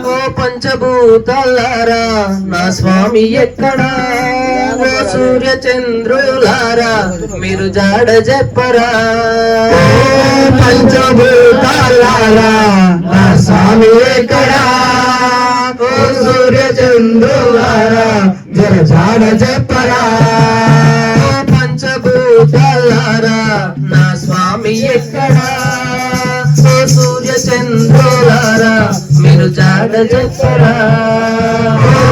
ఓ పంచభూతాలారా నా స్వామి ఎక్కడా ఓ సూర్య చంద్రులారా మీరు జాడ చెప్పరా పంచభూతాలారా నా స్వామి ఎక్కడా ఓ సూర్య చంద్రులారా జర జాడ చెప్పరా పంచభూతాలారా నా స్వామి ఎక్కడా ఓ సూర్య చంద్రులారా మీరు జాడ చెప్పరా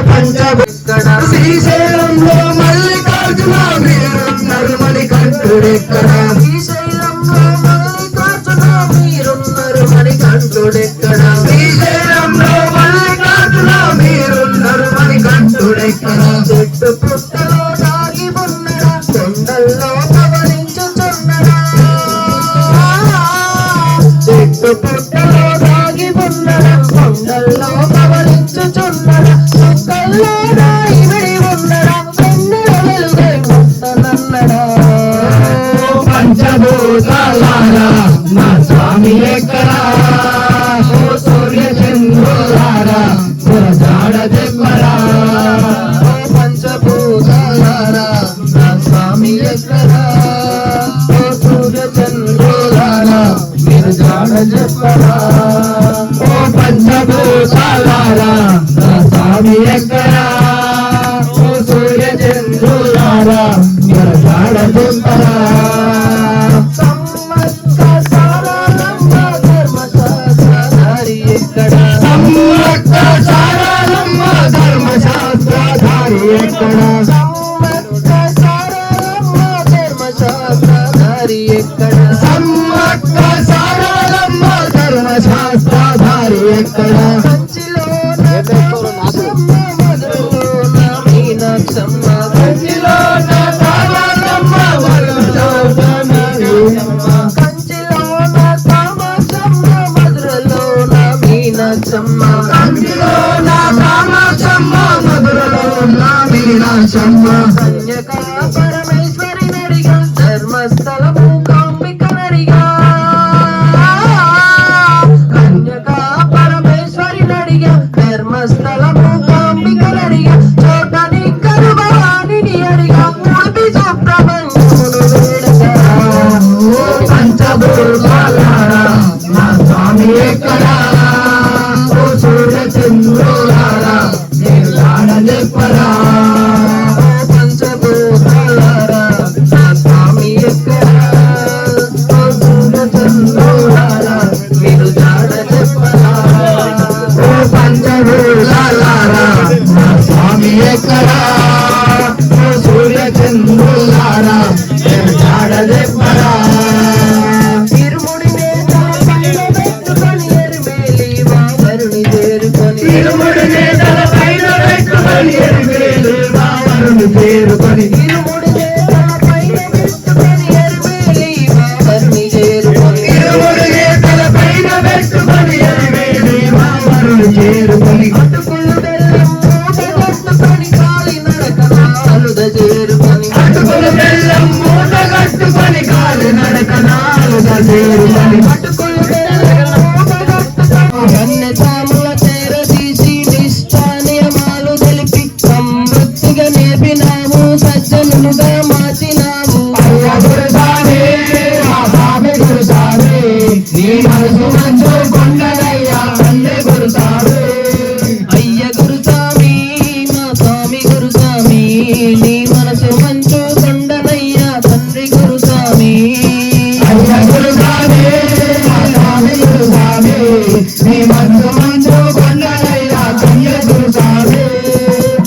పంచభూతడా శ్రీశైలంలో మల్లికార్జున మీరున్నారు మణికంఠుడెక్కడా శ్రీశైలంలో మల్లికార్జున మీరున్నారు మణికంఠుడెక్కడా శ్రీశైలంలో మల్లికార్జున మీరున్నారు మణికంఠుడెక్కడా చెట్టు పుట్టలో దాగి ఉన్నడా కొండల్లో పవనించుచున్నడా చెట్టు పుట్టలో దాగి ఉన్నడా కొండల్లో పవనించుచున్నడా చుక్కల్లో ఇవిడి ఉన్నడా కన్నుల వెలుగై ముట్టనన్నడా పంచభూతాలారా నా స్వామి ఎక్కడా ఓ సూర్య చంద్రులారా జర జాడ చెప్పరా పంచభూతాలారా నా స్వామి ఎక్కడా ఓ సూర్య చంద్రులారా మీరు జాడ చెప్పరా ఓ పంచభూతాలారా నా స్వామి ఎక్కడా ఓ సూర్య చంద్రులారా జర జాడ చెప్పరా సమ్మక్క సారలమ్మ ధర్మశాస్త్రధారి ఎక్కడా సమ్మక్క సారలమ్మ ధర్మశాస్త్రధారి ఎక్కడా సమ్మక్క సారలమ్మ ధర్మశాస్త్రధారి ఎక్కడా సమ్మక్క సారలమ్మ ధర్మశాస్త్రధారి ఎక్కడా కంచిలోన కామాక్షమ్మ మధురలోన మీనాక్షమ్మ కంచిలోన కామాక్షమ్మ కంచిలోన కామాక్షమ్మ మధురలోన మీనాక్షమ్మ కంచిలోన కామాక్షమ్మ మధురలోన మీనాక్షమ్మ కన్యకా పరమేశ్వరి నడిగా ధర్మస్థలము కాంబిక నడిగా కన్యకా పరమేశ్వరి నడిగా ధర్మస్థలము కాంబిక నడిగా చోటని కరుభవానిని అడిగా ఉడిపి సుబ్రహ్మణ్యమును వేడగా పంచభూతాలారా నా స్వామి ఎక్కడా ఓ సూర్య చంద్రులారా నేను జాడ చెప్పరా పంచభూతాలారా నా స్వామి ఎక్కడా ఓ సూర్య చంద్రులారా మీరు జాడ చెప్పరా ఓ పంచభూతాలారా నా స్వామి ఎక్కడా ఓ సూర్య చంద్రులారా నేను జాడ చెప్పరా తిరుముడి నేతల పైన పెట్టుకొని ఎరిమేలి వావరుని చేరుకొని తిరుముడి నేతల పైన పెట్టుకొని ఎరిమేలి వావరుని చేరుకొని తిరుముడి నేతల పైన పెట్టుకొని ఎరిమేలి వావరుని చేరుకొని తిరుముడి నేతల పైన పెట్టుకొని ఎరిమేలి వావరుని చేరుకొని అటుకులు బెల్లం మూట కట్టుకొని కాలి నడకన అలుద చేరుకొని అటుకులు బెల్లం మూట కట్టుకొని కాలి నడకనాలుగా చేరుకొని అటుకులు బెల్లం మూట కట్టుకొని కన్నె తాముల చేరదీసి నిష్ఠా నియమాలు తెలిపి సమృద్ధిగా నేర్పినాము సజ్జనులుగా మార్చినాము అయ్య గురుసామి మా స్వామి గురుసామి నీ మనసు మంచు కొండలయ్యా అన్నే గురుసామి అయ్య గురుస్వామి మా స్వామి గురుస్వామి నీ మనసు మంచు కొండనయ్యా తండ్రి గురుస్వామి అయ్య గురుసామి మా స్వామి గురుసామి నీ మనసు మంచు కొండలయ్యా కన్య గురుసామి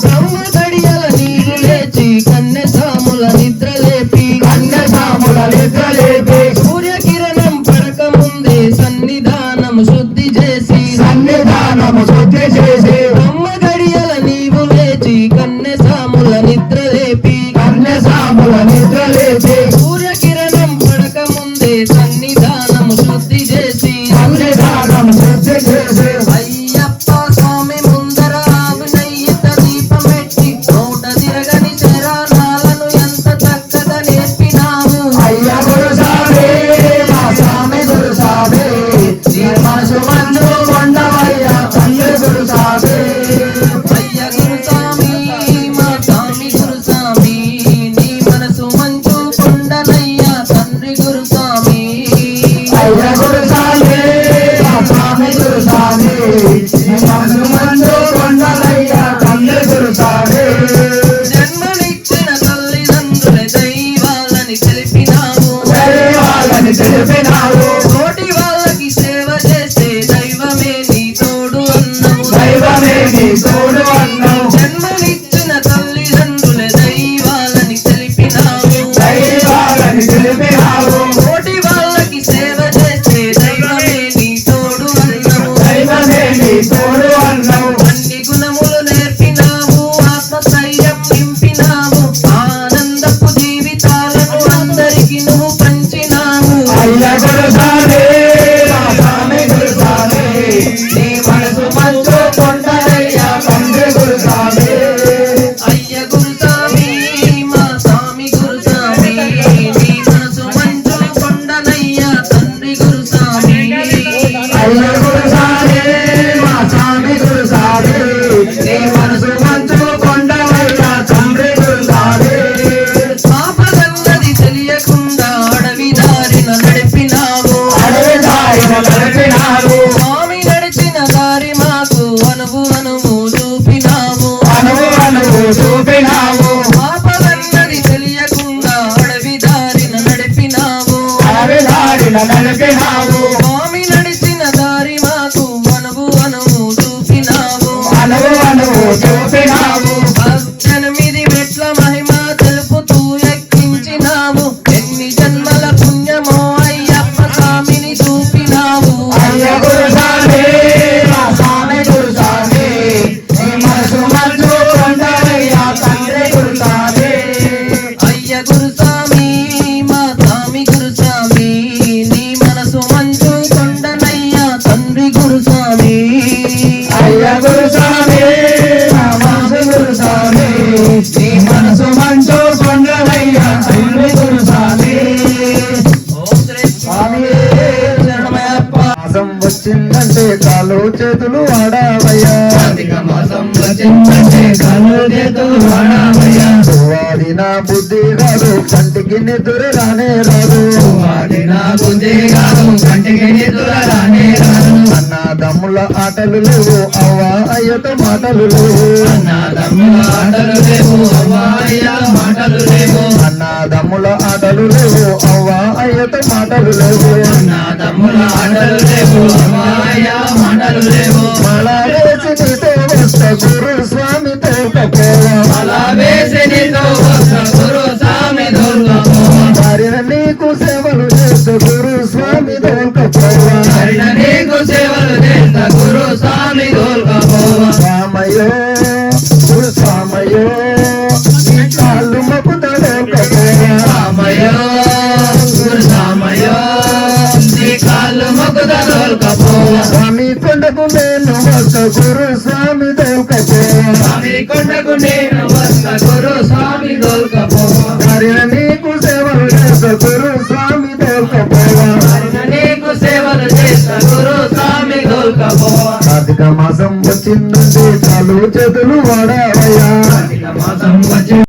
బ్రహ్మ గడియల నీరు లేచి కన్నె సాముల నిద్ర లేపి కన్య సాముల నిద్రలేపి సూర్యకిరణం పడక ముందే సన్నిధానము శుద్ధి చేసి సన్నిధానము శుద్ధి చేసి బ్రహ్మ గడియల నీవు లేచి కన్నె సాముల నిద్ర లేపి కన్య సాముల నిద్రలేపి సూర్యకిరణం పడక ముందే సన్నిధానము శుద్ధి చేసి సన్నిధానము శుద్ధి చేసి అయ్యప్ప స్వామి ముందర ఆవు నెయ్యిత దీపం పెట్టి నోట తిరగని శరణాలను ఎంత చక్కగా నేర్పినాము అయ్య గురుసామి మా స్వామి గురుసామి నీ మనసు మంచు కొండవయ్యా కన్య గురుసామి మనసు మంచు కొండలయ్య తండ్రి గురుసామి జన్మనిచ్చిన తల్లిదండ్రుల దైవాలని తెలిపినావు దైవాలని తెలిపినావు తోటి వాళ్ళకి సేవ చేసే దైవమే నీ తోడు అన్నావు దైవమే నీ తోడు అన్నావు జన్మనిచ్చిన తల్లిదండ్రుల దైవాలని తెలిపినావు దైవాలని తెలిపినావు తోటి వాళ్ళకి సేవ చేసే దైవమే నీ తోడు అన్నావు దైవమే నీ తోడు అన్నావు అన్ని గుణములు నేర్పినావు ఆత్మస్థైర్యం నింపినావు ఆనందపు జీవితాలను అందరికి నువ్వు పంచినావు అయ్య గురుసామి మా స్వామి గురుసామి నీ మనసు మంచు కొండలయ్య తండ్రి గురుసామి అయ్య గురుసామి మా స్వామి గురుసామి నీ మనసు మంచు కొండనయ్య తండ్రి గురుసామి అయ్య గురుసామి మా స్వామి గురుసామి నీ మనసు మంచు కొండలయ్య తండ్రి గురుసామి పాపదన్నది తెలియకుండా అడవి దారిన నడిపినావు అడవి దారిన నడిపినావు స్వామి నడిచిన దారి మాకు అనువు అనువు చూపినావు అనువు అనువు చూపినావు పాపదన్నది తెలియకుండా అడవి దారిన నడిపినావు అడవి దారిన నడిపినావు స్వామి నడిచిన దారి మాకు అనువు అనువు చూపినావు అనువు అనువు చూపినావు 18 మెట్ల మహిమ తెలుపుతూ ఎక్కించినావు ఎన్ని జన్మల పుణ్యమో అయ్యప్ప స్వామిని చూపినావు అయ్య గురుసామి మా స్వామి గురుసామి నీ మనసు మంచు కొండలయ్య తండ్రి గురుసామి అయ్య గురుస్వామి మా స్వామి గురుస్వామి నీ మనసు మంచు కొండనయ్య తండ్రి గురుస్వామి అయ్య గురుసామి మా మనసు గురుసామి నీ మనసు మంచు కొండలయ్య తండ్రి గురుసామి ఓం శ్రీ స్వామి శరణమయ్యప్ప. మాసం వచ్చిందంటే కాలు చేతులు ఆడావయ్యా కార్తీక మాసం వచ్చిందంటే కాళ్ళు చేతులు వాడావయ్యా వాడిన బుద్ధి కాదు కంటికి నిద్ర రానే రాదు వాడి నా బుద్ధి కాదు కంటికి నిద్ర రానే రాదు అన్నదమ్ముల ఆటలు లేవు అవ్వ అయ్యతో మాటలు లేవు అన్నదమ్ముల ఆటలు లేవు అవ్వాయ్య మాటలు లేవు అన్నదమ్ముల ఆటలు లేవు అవ్వ అయ్యతో మాటలు లేవు అన్నదమ్ముల ఆటలు లేవు అవ్వాయ్య మాటలు లేవు మళ్ళా వేసి నీతో వస్తా గురు స్వామి తోకపోవా అలా వేసి నీతో వస్త గురు స్వామి దొరకపోవా మారిన నీకు సేవలు చేస్తా గురు స్వామి తోకపోవా హరిన నీకు సేవలు చేస్తా గురు స్వామి దొరకపోవా స్వామయ్యో గురు స్వామయ్యో నీ కాళ్ళు మొక్కుతోకపోవా రామయ్యో గురు రామయ్యో నీ కాళ్ళు మొక్కుత దొరకపోవా స్వామి కొండకు నేను వస్తా గురు స్వామి తోకపోవా స్వామి కొండకు నేను వస్తా గురు స్వామి దొరకపోవా మారిన